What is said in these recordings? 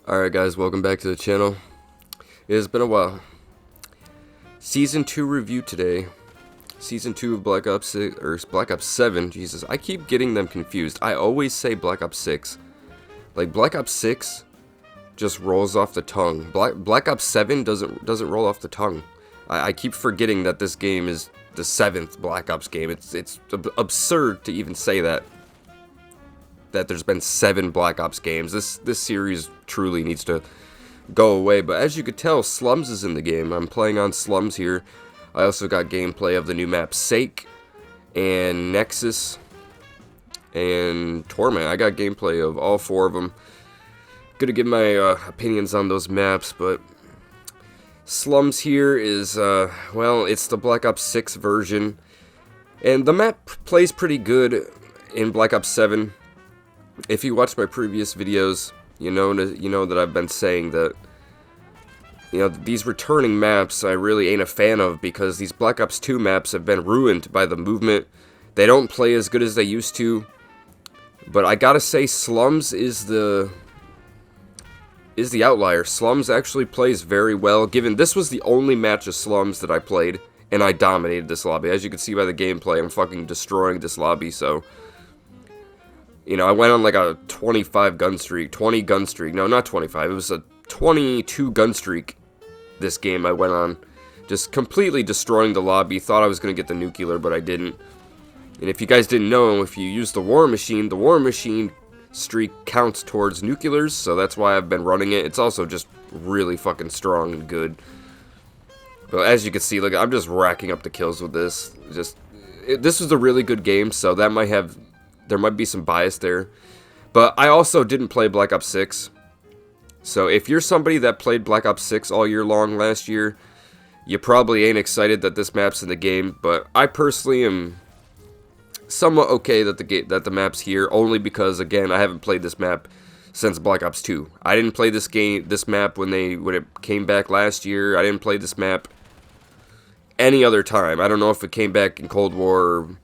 Alright guys, welcome back to the channel. It has been a while. Season 2 review today. Season 2 of Black Ops 6, or Black Ops 7, Jesus. I keep getting them confused. I always say Black Ops 6. Like, Black Ops 6 just rolls off the tongue. Black Ops 7 doesn't roll off the tongue. I keep forgetting that this game is the 7th Black Ops game. It's absurd to even say that there's been 7 Black Ops games. This series truly needs to go away. But as you could tell, Slums is in the game. I'm playing on Slums here. I also got gameplay of the new map Sake and Nexus and Torment. I got gameplay of all 4 of them. Gonna give my opinions on those maps, but Slums here is, well, it's the Black Ops 6 version. And the map plays pretty good in Black Ops 7. If you watch my previous videos, you know that I've been saying that, these returning maps I really ain't a fan of, because these Black Ops 2 maps have been ruined by the movement. They don't play as good as they used to. But I gotta say, Slums is the outlier. Slums actually plays very well, given this was the only match of Slums that I played, and I dominated this lobby. As you can see by the gameplay, I'm fucking destroying this lobby, so... I went on like a 25 gun streak, 20 gun streak. No, not 25. It was a 22 gun streak this game I went on. Just completely destroying the lobby. Thought I was going to get the nuclear, but I didn't. And if you guys didn't know, if you use the War Machine streak counts towards nuclears, so that's why I've been running it. It's also just really fucking strong and good. But as you can see, look, I'm just racking up the kills with this. This was a really good game, so that there might be some bias there. But I also didn't play Black Ops 6. So if you're somebody that played Black Ops 6 all year long last year, you probably ain't excited that this map's in the game. But I personally am somewhat okay that the map's here, only because, again, I haven't played this map since Black Ops 2. I didn't play this map when it came back last year. I didn't play this map any other time. I don't know if it came back in Cold War or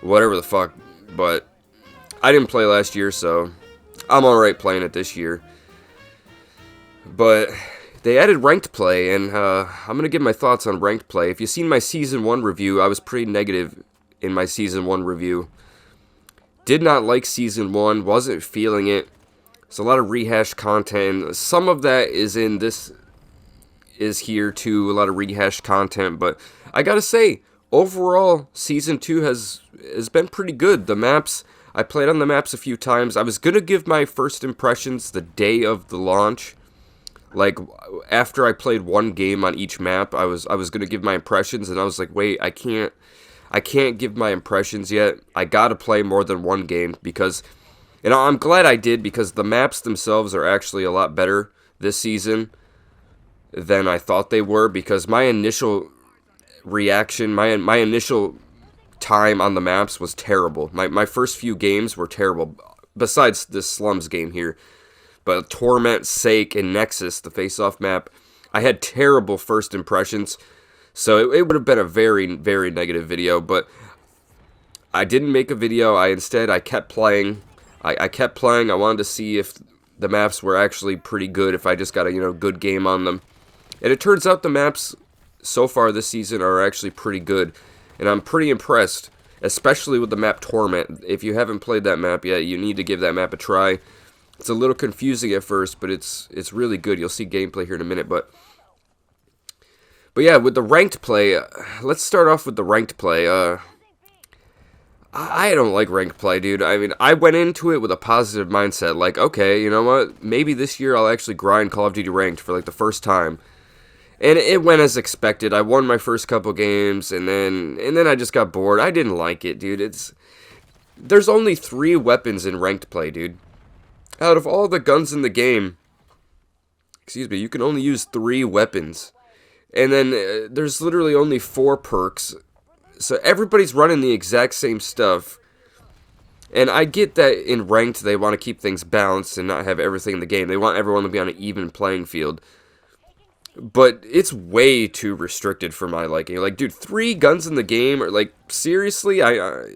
whatever the fuck, but I didn't play last year, so I'm alright playing it this year. But they added ranked play, and I'm going to give my thoughts on ranked play. If you've seen my Season 1 review, I was pretty negative in my Season 1 review. Did not like Season 1, wasn't feeling it. There's a lot of rehashed content. Some of that is here too, a lot of rehashed content, but I gotta say, overall, Season 2 has been pretty good. The maps... I played on the maps a few times. I was going to give my first impressions the day of the launch. Like, after I played one game on each map, I was going to give my impressions, and I was like, wait, I can't give my impressions yet. I got to play more than one game, because, and I'm glad I did, because the maps themselves are actually a lot better this season than I thought they were, because my initial reaction, my initial time on the maps was terrible. My first few games were terrible, besides this Slums game here. But Torment, Sake, and Nexus, the face-off map, I had terrible first impressions, so it would have been a very, very negative video, but I didn't make a video. I kept playing. I kept playing. I wanted to see if the maps were actually pretty good, if I just got a, good game on them. And it turns out the maps so far this season are actually pretty good. And I'm pretty impressed, especially with the map Torment. If you haven't played that map yet, you need to give that map a try. It's a little confusing at first, but it's really good. You'll see gameplay here in a minute. But yeah, with the ranked play, let's start off with the ranked play. I don't like ranked play, dude. I mean, I went into it with a positive mindset. Like, okay, you know what? Maybe this year I'll actually grind Call of Duty Ranked for like the first time. And it went as expected. I won my first couple games, and then I just got bored. I didn't like it, dude. There's only 3 weapons in ranked play, dude. Out of all the guns in the game, you can only use 3 weapons. And then there's literally only 4 perks. So everybody's running the exact same stuff. And I get that in ranked they want to keep things balanced and not have everything in the game. They want everyone to be on an even playing field. but it's way too restricted for my liking. Like, dude, 3 guns in the game, or like, seriously,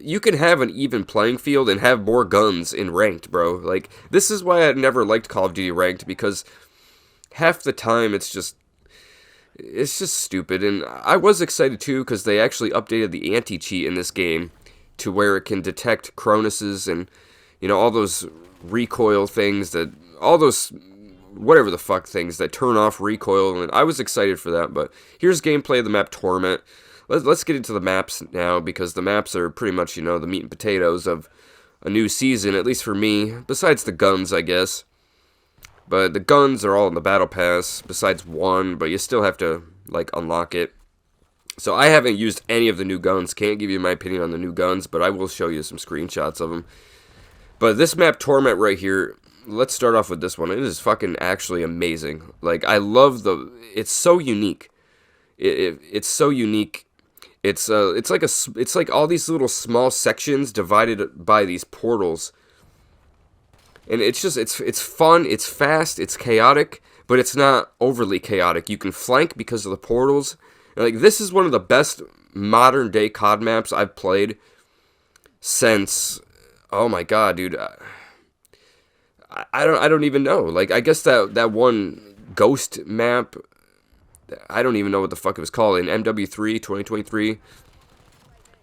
you can have an even playing field and have more guns in ranked, bro. Like, this is why I never liked Call of Duty ranked, because half the time it's just stupid. And I was excited too, because they actually updated the anti-cheat in this game to where it can detect Cronus's and, you know, all those recoil things, that all those whatever the fuck things that turn off recoil, and I was excited for that. But here's gameplay of the map Torment. Let's get into the maps now, because the maps are pretty much, you know, the meat and potatoes of a new season, at least for me, besides the guns, I guess. But the guns are all in the battle pass, besides one, but you still have to, like, unlock it. So I haven't used any of the new guns, can't give you my opinion on the new guns, but I will show you some screenshots of them. But this map Torment right here, let's start off with this one. It is fucking actually amazing. Like, I love it's so unique. It's so unique. It's like all these little small sections divided by these portals. And it's just, it's fun, it's fast, it's chaotic, but it's not overly chaotic. You can flank because of the portals. And like, this is one of the best modern day COD maps I've played since, oh my god, dude. I don't even know. Like, I guess that one ghost map, I don't even know what the fuck it was called, in MW3 2023.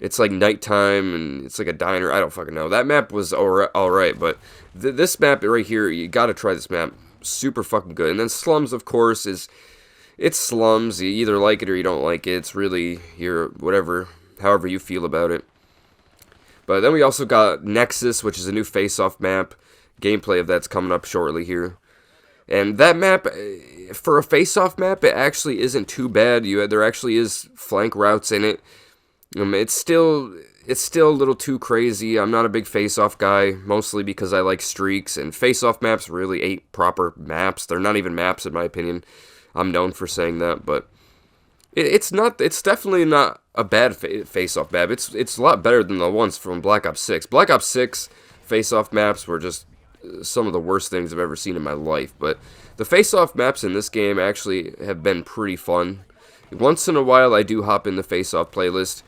It's like nighttime and it's like a diner. I don't fucking know. That map was alright, but this map right here, you gotta try this map. Super fucking good. And then Slums, of course, it's Slums. You either like it or you don't like it. It's really however you feel about it. But then we also got Nexus, which is a new face-off map. Gameplay of that's coming up shortly here. And that map, for a face-off map, it actually isn't too bad. There actually is flank routes in it. It's still a little too crazy. I'm not a big face-off guy, mostly because I like streaks, and face-off maps really ain't proper maps. They're not even maps, in my opinion. I'm known for saying that, but it's definitely not a bad face-off map. It's a lot better than the ones from Black Ops 6. Black Ops 6 face-off maps were just some of the worst things I've ever seen in my life, but the face-off maps in this game actually have been pretty fun. Once in a while, I do hop in the face-off playlist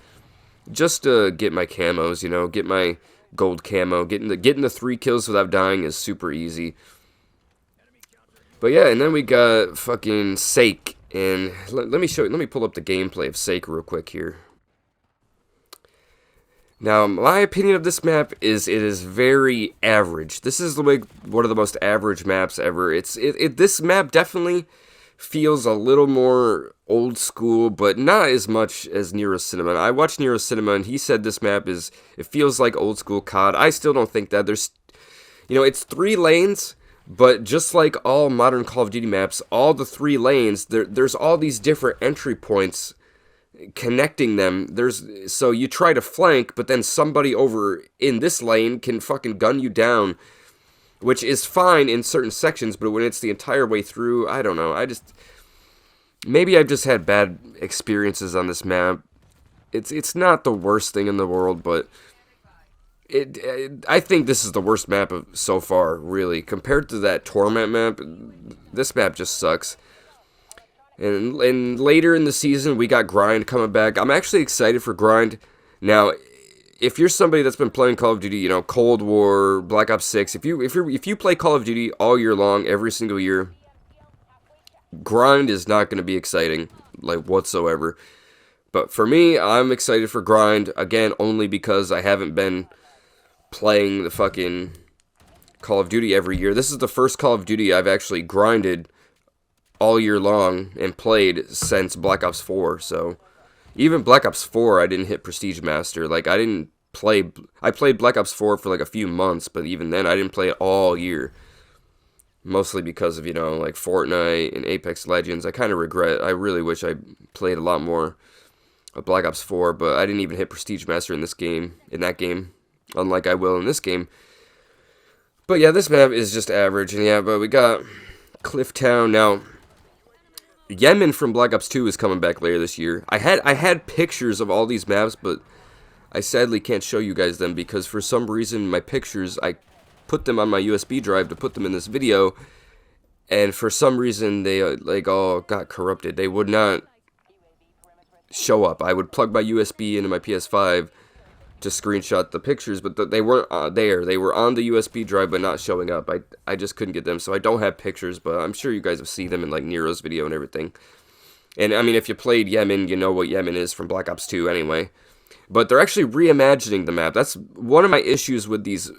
just to get my camos, you know, get my gold camo. Getting the 3 kills without dying is super easy. But yeah, and then we got fucking Sake, and let me pull up the gameplay of Sake real quick here. Now, my opinion of this map is it is very average. This is one of the most average maps ever. This map definitely feels a little more old school, but not as much as Nero Cinema. I watched Nero Cinema, and he said this map it feels like old school COD. I still don't think that. It's 3 lanes, but just like all modern Call of Duty maps, all the 3 lanes, there's all these different entry points connecting them. So you try to flank, but then somebody over in this lane can fucking gun you down, which is fine in certain sections, but when it's the entire way through, I don't know. Maybe I've just had bad experiences on this map. It's not the worst thing in the world, but I think this is the worst map so far, really. Compared to that Torment map, this map just sucks. And later in the season, we got Grind coming back. I'm actually excited for Grind. Now, if you're somebody that's been playing Call of Duty, you know, Cold War, Black Ops 6, if you play Call of Duty all year long, every single year, Grind is not going to be exciting, like, whatsoever. But for me, I'm excited for Grind, again, only because I haven't been playing the fucking Call of Duty every year. This is the first Call of Duty I've actually grinded all year long and played since Black Ops 4, so even Black Ops 4 I didn't hit Prestige Master. Like, I played Black Ops 4 for like a few months, but even then I didn't play it all year, mostly because of, you know, like Fortnite and Apex Legends. I kind of regret, I really wish I played a lot more of Black Ops 4, but I didn't even hit Prestige Master in that game, unlike I will in this game. But yeah, this map is just average, and yeah, but we got Clifftown. Now, Yemen from Black Ops 2 is coming back later this year. I had pictures of all these maps, but I sadly can't show you guys them because for some reason my pictures, I put them on my USB drive to put them in this video, and for some reason they like all got corrupted. They would not show up. I would plug my USB into my PS5 to screenshot the pictures, but they weren't there. They were on the USB drive, but not showing up. I just couldn't get them, so I don't have pictures, but I'm sure you guys have seen them in like Nero's video and everything. And I mean, if you played Yemen, you know what Yemen is from Black Ops 2 anyway. But they're actually reimagining the map. That's one of my issues with these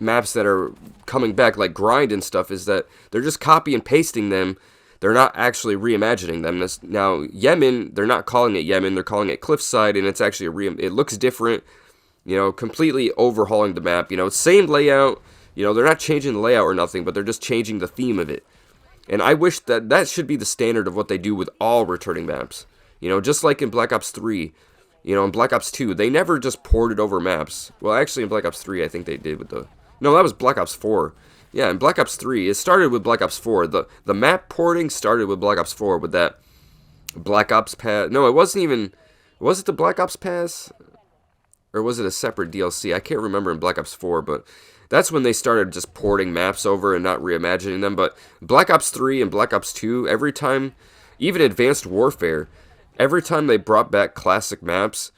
maps that are coming back, like Grind and stuff, is that they're just copy and pasting them. They're not actually reimagining them. Now, Yemen, they're not calling it Yemen, they're calling it Cliffside, and it's actually it looks different, you know, completely overhauling the map. You know, same layout, you know, they're not changing the layout or nothing, but they're just changing the theme of it. And I wish that that should be the standard of what they do with all returning maps. You know, just like in Black Ops 3, you know, in Black Ops 2, they never just ported over maps. Well, actually, in Black Ops 3, I think they did with the... No, that was Black Ops 4. Yeah, in Black Ops 3, it started with Black Ops 4. The map porting started with Black Ops 4 with that Black Ops Pass. No, it wasn't even... Was it the Black Ops Pass? Or was it a separate DLC? I can't remember in Black Ops 4, but that's when they started just porting maps over and not reimagining them. But Black Ops 3 and Black Ops 2, every time, even Advanced Warfare, every time they brought back classic maps,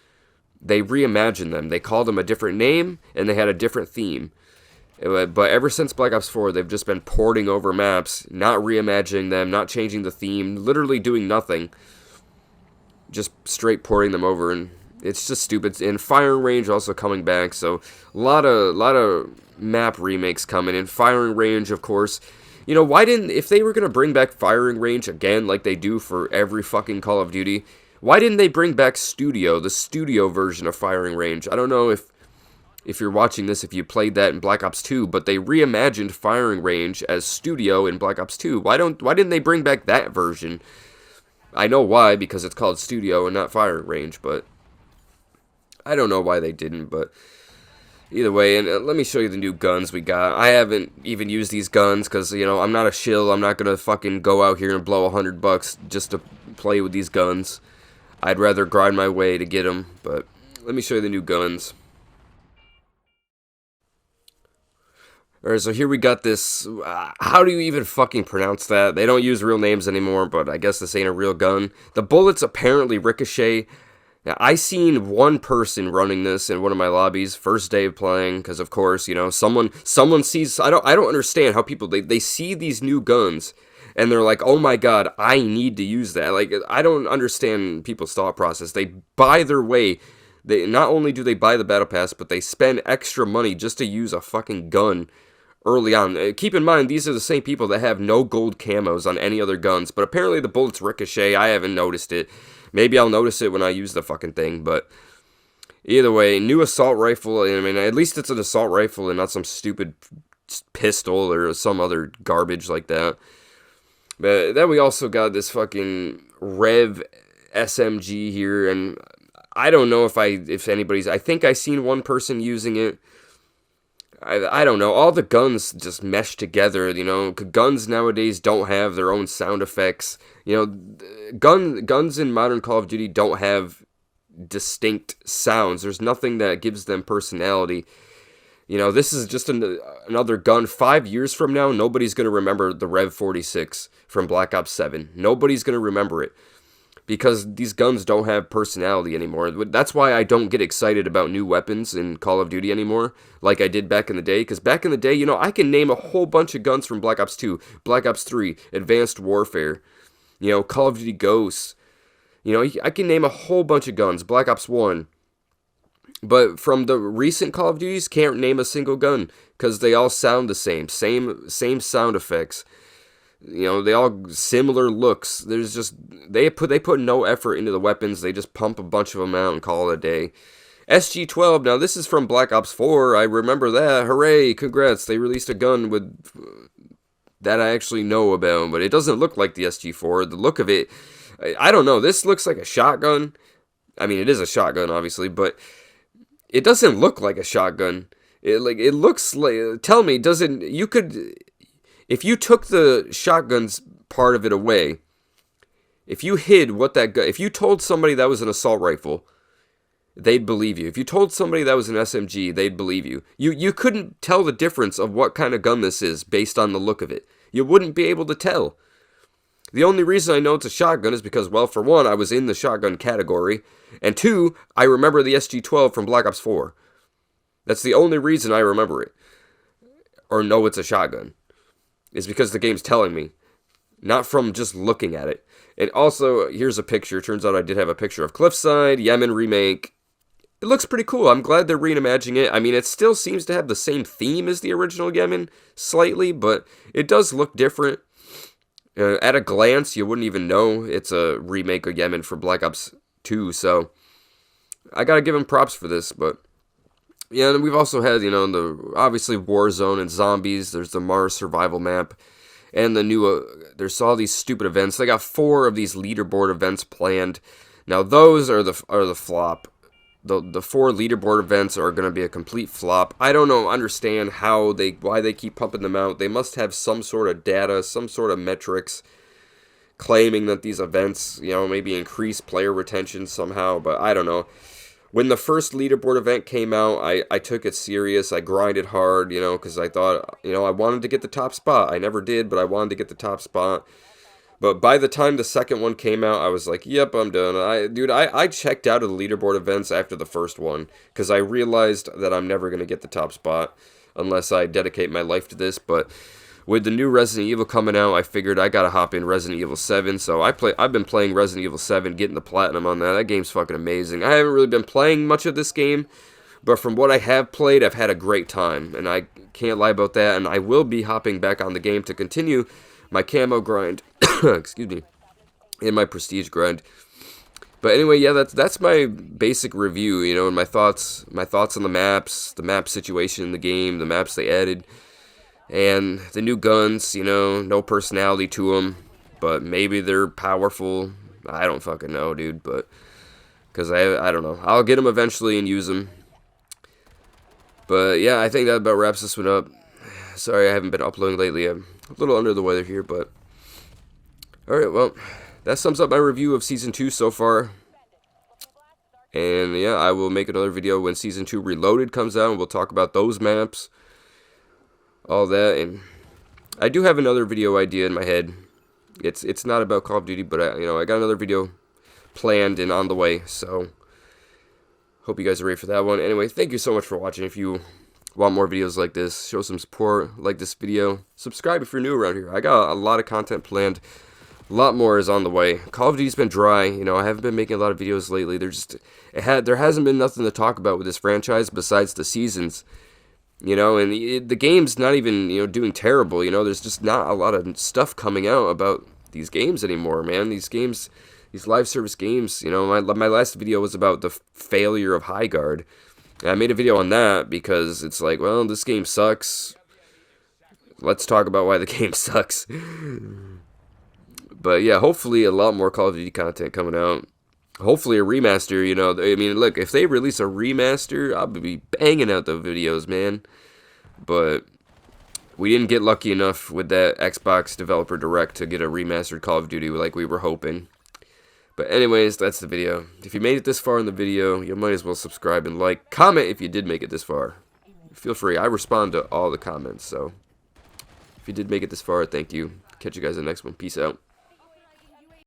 they reimagined them. They called them a different name, and they had a different theme. But ever since Black Ops 4, they've just been porting over maps, not reimagining them, not changing the theme, literally doing nothing. Just straight porting them over, and it's just stupid. And Firing Range also coming back, so a lot of map remakes coming. And Firing Range, of course, you know, why didn't, if they were going to bring back Firing Range again like they do for every fucking Call of Duty, why didn't they bring back Studio, the Studio version of Firing Range? I don't know if you're watching this, if you played that in Black Ops 2, but they reimagined Firing Range as Studio in Black Ops 2. Why didn't they bring back that version? I know why, because it's called Studio and not Firing Range, but I don't know why they didn't, but either way, and let me show you the new guns we got. I haven't even used these guns because, you know, I'm not a shill. I'm not going to fucking go out here and blow $100 just to play with these guns. I'd rather grind my way to get them, but let me show you the new guns. Alright, so here we got this, how do you even fucking pronounce that? They don't use real names anymore, but I guess this ain't a real gun. The bullets apparently ricochet. Now, I seen one person running this in one of my lobbies, first day of playing, because of course, you know, someone sees, I don't understand how people, they see these new guns, and they're like, oh my god, I need to use that. Like, I don't understand people's thought process. They buy their way. They, not only do they buy the battle pass, but they spend extra money just to use a fucking gun early on. Keep in mind, these are the same people that have no gold camos on any other guns, but apparently the bullets ricochet. I haven't noticed it. Maybe I'll notice it when I use the fucking thing, but either way, new assault rifle. I mean, at least it's an assault rifle and not some stupid pistol or some other garbage like that. But then we also got this fucking Rev SMG here, and I don't know if anybody's, I think I seen one person using it. I don't know, all the guns just mesh together, you know. Guns nowadays don't have their own sound effects, you know. Guns in modern Call of Duty don't have distinct sounds. There's nothing that gives them personality. You know, this is just another gun. 5 years from now, nobody's going to remember the Rev 46 from Black Ops 7. Nobody's going to remember it, because these guns don't have personality anymore. That's why I don't get excited about new weapons in Call of Duty anymore, like I did back in the day. Because back in the day, you know, I can name a whole bunch of guns from Black Ops 2, Black Ops 3, Advanced Warfare, you know, Call of Duty Ghosts. You know, I can name a whole bunch of guns, Black Ops 1. But from the recent Call of Duties, can't name a single gun, because they all sound the same sound effects. You know, they all similar looks. There's just, they put no effort into the weapons. They just pump a bunch of them out and call it a day. SG-12, now this is from Black Ops 4. I remember that. Hooray, congrats. They released a gun with that I actually know about, but it doesn't look like the SG-4. The look of it, I don't know. This looks like a shotgun. I mean, it is a shotgun, obviously, but it doesn't look like a shotgun. It looks like, tell me, doesn't, you could, if you took the shotgun's part of it away, if you hid what that gun, if you told somebody that was an assault rifle, they'd believe you. If you told somebody that was an SMG, they'd believe you. You couldn't tell the difference of what kind of gun this is based on the look of it. You wouldn't be able to tell. The only reason I know it's a shotgun is because, well, for one, I was in the shotgun category, and two, I remember the SG-12 from Black Ops 4. That's the only reason I remember it, or know it's a shotgun, is because the game's telling me, not from just looking at it. And also, here's a picture. Turns out I did have a picture of Cliffside, Yemen remake. It looks pretty cool. I'm glad they're reimagining it. I mean, it still seems to have the same theme as the original Yemen, slightly, but it does look different. At a glance, you wouldn't even know it's a remake of Yemen for Black Ops 2, so I gotta give them props for this, but yeah, and we've also had, obviously Warzone and Zombies, there's the Mars survival map, and the new, there's all these stupid events. They got 4 of these leaderboard events planned. Now, those are the flop. The 4 leaderboard events are going to be a complete flop. I don't understand why they keep pumping them out. They must have some sort of data, some sort of metrics claiming that these events, maybe increase player retention somehow, but I don't know. When the first leaderboard event came out, I took it serious. I grinded hard, because I thought, I wanted to get the top spot. I never did, but I wanted to get the top spot. But by the time the second one came out, I was like, yep, I'm done. I checked out of the leaderboard events after the first one, because I realized that I'm never going to get the top spot unless I dedicate my life to this. But with the new Resident Evil coming out, I figured I got to hop in Resident Evil 7. So I've been playing Resident Evil 7, getting the platinum on that. That game's fucking amazing. I haven't really been playing much of this game, but from what I have played, I've had a great time. And I can't lie about that. And I will be hopping back on the game to continue my camo grind, excuse me, and my prestige grind. But anyway, yeah, that's my basic review, and my thoughts on the maps, the map situation in the game, the maps they added, and the new guns, no personality to them, but maybe they're powerful. I don't fucking know, dude, but, because I don't know. I'll get them eventually and use them. But yeah, I think that about wraps this one up. Sorry I haven't been uploading lately. I'm a little under the weather here, but alright, well, that sums up my review of Season 2 so far. And yeah, I will make another video when Season 2 Reloaded comes out, and we'll talk about those maps, all that. And I do have another video idea in my head. It's not about Call of Duty, but I got another video planned and on the way, so hope you guys are ready for that one. Anyway, thank you so much for watching. If you want more videos like this, show some support, like this video, subscribe if you're new around here. I got a lot of content planned, a lot more is on the way. Call of Duty's been dry, I haven't been making a lot of videos lately. There hasn't been nothing to talk about with this franchise besides the seasons, and the game's not even, doing terrible, there's just not a lot of stuff coming out about these games anymore, man. These games, these live service games, my last video was about the failure of High Guard. I made a video on that because it's like, well, this game sucks. Let's talk about why the game sucks. But yeah, hopefully a lot more Call of Duty content coming out. Hopefully a remaster, I mean, look, if they release a remaster, I'll be banging out the videos, man. But we didn't get lucky enough with that Xbox Developer Direct to get a remastered Call of Duty like we were hoping. But anyways, that's the video. If you made it this far in the video, you might as well subscribe and like. Comment if you did make it this far. Feel free. I respond to all the comments, so if you did make it this far, thank you. Catch you guys in the next one. Peace out.